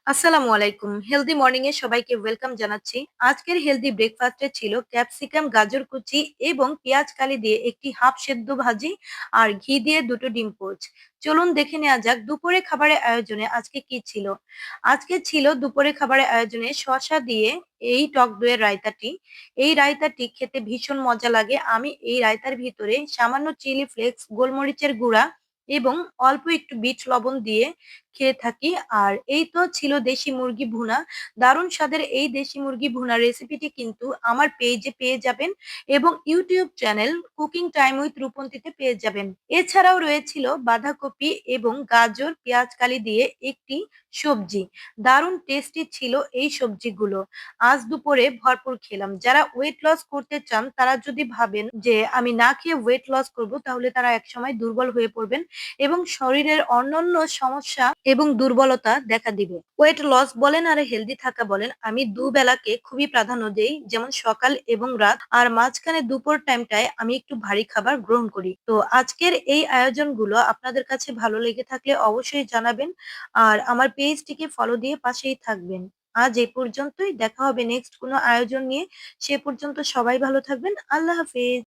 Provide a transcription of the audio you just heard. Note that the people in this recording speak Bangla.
আসসালামু আলাইকুম। হেলদি মর্নিং এ সবাইকে ওয়েলকাম জানাচ্ছি। আজকের হেলদি ব্রেকফাস্টে ছিল ক্যাপসিকাম, গাজর কুচি এবং পেঁয়াজ কালি দিয়ে একটি হাফ সেদ্ধ ভাজি আর ঘি দিয়ে ২ টো ডিম পোচ। চলুন দেখে নেওয়া যাক দুপুরে খাবারের আয়োজনে আজকে কি ছিল। আজকে ছিল দুপুরে খাবারের আয়োজনে শসা দিয়ে এই টক দইয়ের রায়তাটি। এই রায়তাটি খেতে ভীষণ মজা লাগে। আমি এই রায়তার ভিতরে সামান্য চিলি ফ্লেক্স, গোলমরিচের গুঁড়া এবং অল্প একটু বিট লবণ দিয়ে খেয়ে থাকি। আর এই তো ছিল দেশি মুরগি ভুনা। দারুণ স্বাদের এই দেশি মুরগি ভুনা রেসিপিটি কিন্তু আমার পেজে পেয়ে যাবেন এবং YouTube channel cooking time with রূপন্তীতে পেয়ে যাবেন। এছাড়াও রয়েছিল বাঁধাকপি এবং গাজর, পেঁয়াজ কালি দিয়ে একটি সবজি। দারুণ টেস্টি ছিল এই সবজিগুলো। আজ দুপুরে ভরপুর খেলাম। যারা ওয়েট লস করতে চান তারা যদি ভাবেন যে আমি না খেয়ে ওয়েট লস করব তাহলে তারা একসময় দুর্বল হয়ে পড়বেন এবং শরীরের অন্যান্য সমস্যা এবং দুর্বলতা দেখা দিবে। ওয়েট লস বলেন আর হেলদি থাকা বলেন, আমি দুবেলাকে খুবই প্রাধান্য দেই। যেমন সকাল এবং রাত, আর মাঝখানে দুপুর টাইমটায় আমি একটু ভারী খাবার গ্রহণ করি। তো আজকের এই আয়োজনগুলো আপনাদের কাছে ভালো লেগে থাকলে অবশ্যই জানাবেন আর আমার পেজটিকে ফলো দিয়ে পাশেই থাকবেন। আজ এই পর্যন্তই। দেখা হবে নেক্সট কোনো আয়োজন নিয়ে। সে পর্যন্ত সবাই ভালো থাকবেন। আল্লাহ হাফেজ।